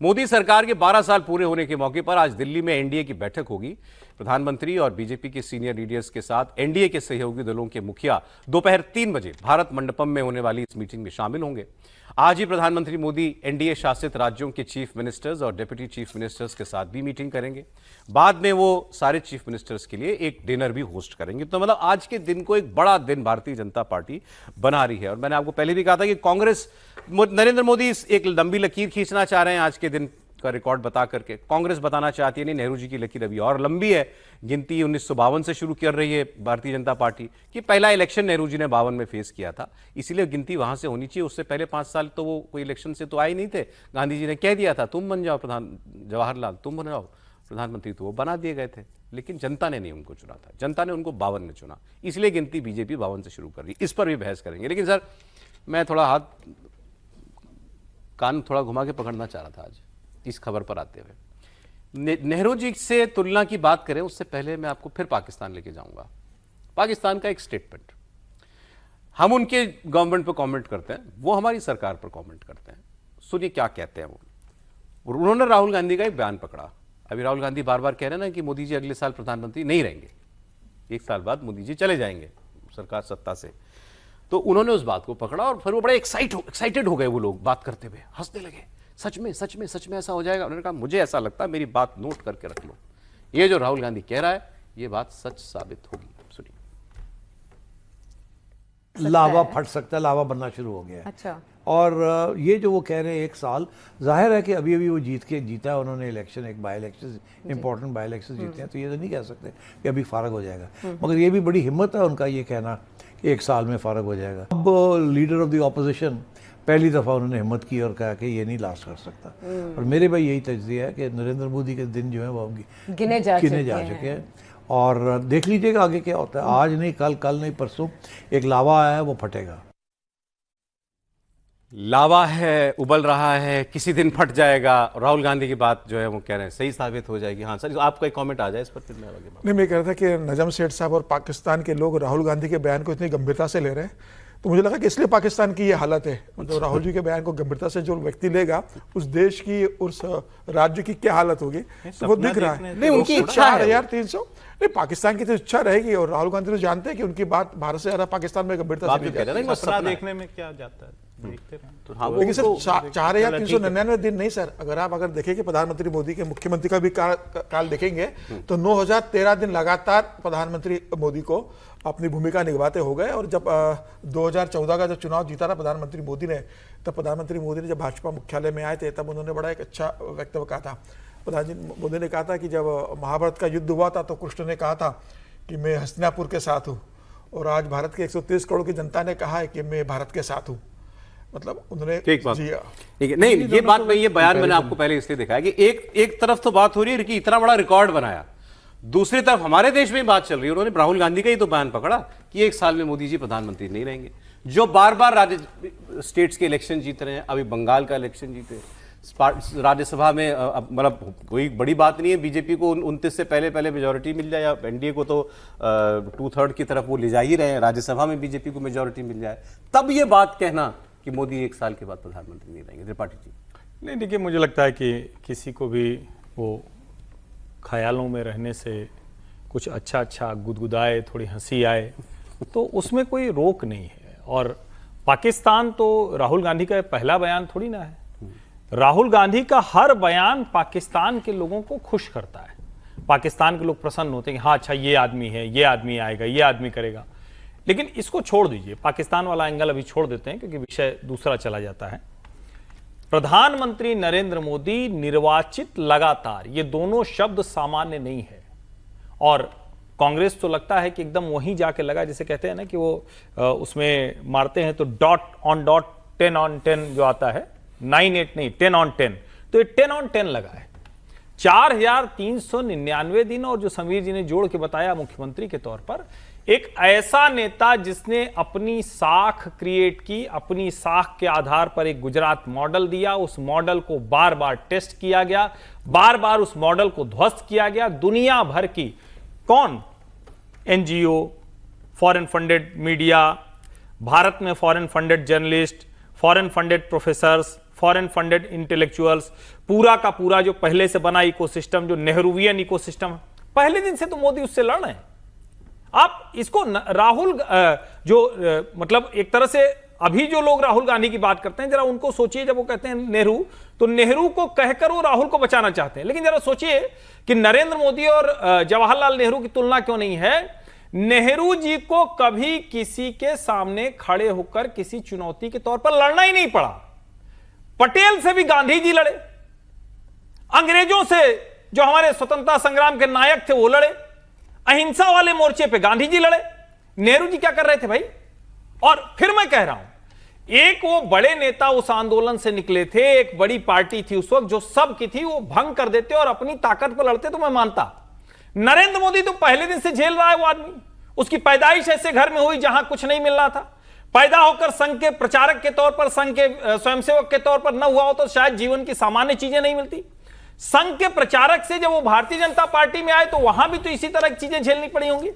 मोदी सरकार के 12 साल पूरे होने के मौके पर आज दिल्ली में एनडीए की बैठक होगी। प्रधानमंत्री और बीजेपी के सीनियर लीडर्स के साथ एनडीए के सहयोगी दलों के मुखिया दोपहर 3 बजे भारत मंडपम में होने वाली इस मीटिंग में शामिल होंगे। आज ही प्रधानमंत्री मोदी एनडीए शासित राज्यों के चीफ मिनिस्टर्स और डिप्टी चीफ मिनिस्टर्स के साथ भी मीटिंग करेंगे। बाद में वो सारे चीफ मिनिस्टर्स के लिए एक डिनर भी होस्ट करेंगे। तो मतलब आज के दिन को एक बड़ा दिन भारतीय जनता पार्टी बना रही है। और मैंने आपको पहले भी कहा था कि कांग्रेस, नरेंद्र मोदी एक लंबी लकीर खींचना चाह रहे हैं आज के दिन का रिकॉर्ड बता करके। कांग्रेस बताना चाहती है नहीं, नेहरू जी की लकीर अभी और लंबी है। गिनती 1952 से शुरू कर रही है भारतीय जनता पार्टी कि पहला इलेक्शन नेहरू जी ने 52 में फेस किया था, इसीलिए गिनती वहां से होनी चाहिए। उससे पहले 5 साल तो वो कोई इलेक्शन से तो आए नहीं थे। गांधी जी ने कह दिया था तुम बन जाओ जवाहरलाल तुम बन जाओ प्रधानमंत्री, तो वो बना दिए गए थे। लेकिन जनता ने नहीं उनको चुना था, जनता ने उनको 52 में चुना, इसलिए गिनती बीजेपी 52 से शुरू कर रही। इस पर भी बहस करेंगे। लेकिन सर, मैं थोड़ा कान थोड़ा घुमा के पकड़ना चाह रहा था आज इस खबर पर आते हुए। नेहरू जी से तुलना की बात करें उससे पहले मैं आपको फिर पाकिस्तान लेके जाऊंगा। पाकिस्तान का एक स्टेटमेंट, हम उनके गवर्नमेंट पर कमेंट करते हैं, वो हमारी सरकार पर कमेंट करते हैं। सुनिए क्या कहते हैं वो। उन्होंने राहुल गांधी का एक बयान पकड़ा। अभी राहुल गांधी बार बार कह रहे हैं ना कि मोदी जी अगले साल प्रधानमंत्री नहीं रहेंगे, 1 साल बाद मोदी जी चले जाएंगे सरकार सत्ता से। तो उन्होंने उस बात को पकड़ा और फिर वो बड़े एक्साइटेड हो गए। वो लोग बात करते हुए हंसने लगे, सच में ऐसा हो जाएगा। उन्होंने कहा मुझे ऐसा लगता है, मेरी बात नोट करके रख लो, ये जो राहुल गांधी कह रहा है ये बात सच साबित होगी। सुनिए। लावा फट सकता है, लावा बनना शुरू हो गया है। अच्छा। और ये जो वो कह रहे हैं 1 साल, जाहिर है कि अभी वो जीता है उन्होंने इलेक्शन, एक by election, important by election जीते हैं, तो ये तो नहीं कह सकते कि अभी फारग हो जाएगा। मगर ये भी बड़ी हिम्मत है उनका ये कहना कि 1 साल में फारग हो जाएगा। अब लीडर ऑफ द ऑपोजिशन पहली दफ़ा उन्होंने हिम्मत की और कहा कि ये नहीं लास्ट कर सकता। और मेरे भाई यही तजज़िया है कि नरेंद्र मोदी के दिन जो है वो गिने जा चुके हैं। और देख लीजिएगा आगे क्या होता है। आज नहीं कल नहीं परसों एक लावा आया है, वो फटेगा। लावा है, उबल रहा है, किसी दिन फट जाएगा। राहुल गांधी की बात जो है वो कह रहे हैं सही साबित हो जाएगी। हाँ सर, आपका एक कमेंट आ जाए इस पर फिर मैं आगे। नहीं, मैं कह रहा था कि नजम सेठ साहब और पाकिस्तान के लोग राहुल गांधी के बयान को इतनी गंभीरता से ले रहे हैं, तो मुझे लगा कि इसलिए पाकिस्तान की ये हालत है। मतलब राहुल जी के बयान को गंभीरता से जो व्यक्ति लेगा, उस देश की, उस राज्य की क्या हालत होगी तो वो दिख रहा है। नहीं, उनकी इच्छा है 4300 नहीं, पाकिस्तान की तो इच्छा रहेगी। और राहुल गांधी तो जानते हैं कि उनकी बात भारत से ज्यादा पाकिस्तान में गंभीरता से देखने में क्या जाता है, देखते रहे। लेकिन सर 4399 दिन नहीं सर, अगर देखें कि प्रधानमंत्री मोदी के मुख्यमंत्री का भी काल देखेंगे तो 9013 दिन लगातार प्रधानमंत्री मोदी को अपनी भूमिका निभाते हो गए। और जब 2014 का जब चुनाव जीता था प्रधानमंत्री मोदी ने, तब प्रधानमंत्री मोदी ने जब भाजपा मुख्यालय में आए थे, तब उन्होंने बड़ा एक अच्छा वक्तव्य कहा था। प्रधानमंत्री मोदी ने कहा था कि जब महाभारत का युद्ध हुआ था तो कृष्ण ने कहा था कि मैं हस्तिनापुर के साथ हूँ, और आज भारत के 130 करोड़ की जनता ने कहा है कि मैं भारत के साथ हूँ। मतलब उन्होंने ठीक है। नहीं, ये बात मैं, ये बयान मैंने आपको पहले इसलिए दिखाया कि एक तरफ तो बात हो रही है कि इतना बड़ा रिकॉर्ड बनाया, दूसरी तरफ हमारे देश में बात चल रही है। उन्होंने राहुल गांधी का ही तो बयान पकड़ा कि 1 साल में मोदी जी प्रधानमंत्री नहीं रहेंगे, जो बार बार स्टेट्स के इलेक्शन जीत रहे हैं। अभी बंगाल का इलेक्शन जीते, राज्यसभा में मतलब कोई बड़ी बात नहीं है, बीजेपी को 29 से पहले मेजोरिटी मिल जाए, या एनडीए को तो 2/3 की तरफ वो ले जा ही रहे हैं, राज्यसभा में बीजेपी को मेजोरिटी मिल जाए, तब ये बात कहना कि मोदी 1 साल के बाद प्रधानमंत्री नहीं रहेंगे। त्रिपाठी जी। नहीं, देखिए, मुझे लगता है कि किसी को भी वो ख्यालों में रहने से कुछ अच्छा गुदगुदाए, थोड़ी हंसी आए, तो उसमें कोई रोक नहीं है। और पाकिस्तान तो राहुल गांधी का पहला बयान थोड़ी ना है। राहुल गांधी का हर बयान पाकिस्तान के लोगों को खुश करता है। पाकिस्तान के लोग प्रसन्न होते हैं कि हाँ अच्छा, ये आदमी है, ये आदमी आएगा, ये आदमी करेगा। लेकिन इसको छोड़ दीजिए, पाकिस्तान वाला एंगल अभी छोड़ देते हैं क्योंकि विषय दूसरा चला जाता है। प्रधानमंत्री नरेंद्र मोदी निर्वाचित लगातार, ये दोनों शब्द सामान्य नहीं है। और कांग्रेस तो लगता है कि एकदम वहीं जाके लगा, जैसे कहते हैं ना कि वो उसमें मारते हैं तो डॉट ऑन डॉट 10 on 10 जो आता है, 9-8 नहीं 10 on 10, तो ये 10 on 10 लगा है। 4399 दिन। और जो समीर जी ने जोड़ के बताया मुख्यमंत्री के तौर पर, एक ऐसा नेता जिसने अपनी साख क्रिएट की, अपनी साख के आधार पर एक गुजरात मॉडल दिया, उस मॉडल को बार बार टेस्ट किया गया, बार बार उस मॉडल को ध्वस्त किया गया। दुनिया भर की कौन NGO, foreign funded media, Bharat में foreign funded journalist, foreign funded professors, foreign funded intellectuals, पूरा का पूरा जो पहले से बना इकोसिस्टम, जो नेहरूवियन इकोसिस्टम, पहले दिन से तो मोदी उससे लड़ रहे हैं। आप इसको राहुल मतलब एक तरह से अभी जो लोग राहुल गांधी की बात करते हैं, जरा उनको सोचिए, जब वो कहते हैं नेहरू, तो नेहरू को कहकर वो राहुल को बचाना चाहते हैं। लेकिन जरा सोचिए कि नरेंद्र मोदी और जवाहरलाल नेहरू की तुलना क्यों नहीं है। नेहरू जी को कभी किसी के सामने खड़े होकर किसी चुनौती के तौर पर लड़ना ही नहीं पड़ा। पटेल से भी गांधी जी लड़े, अंग्रेजों से जो हमारे स्वतंत्रता संग्राम के नायक थे वो लड़े, अहिंसा वाले मोर्चे पे गांधी जी लड़े। नेहरू जी क्या कर रहे थे भाई? और फिर मैं कह रहा हूं, एक वो बड़े नेता उस आंदोलन से निकले थे, एक बड़ी पार्टी थी उस वक्त जो सब की थी, वो भंग कर देते और अपनी ताकत पर लड़ते तो मैं मानता। नरेंद्र मोदी तो पहले दिन से झेल रहा है वो आदमी। उसकी पैदाइश ऐसे घर में हुई जहां कुछ नहीं मिल रहा था, पैदा होकर संघ के प्रचारक के तौर पर, संघ के स्वयंसेवक के तौर पर न हुआ हो तो शायद जीवन की सामान्य चीजें नहीं मिलती। संघ के प्रचारक से जब वो भारतीय जनता पार्टी में आए तो वहां भी तो इसी तरह की चीजें झेलनी पड़ी होंगी।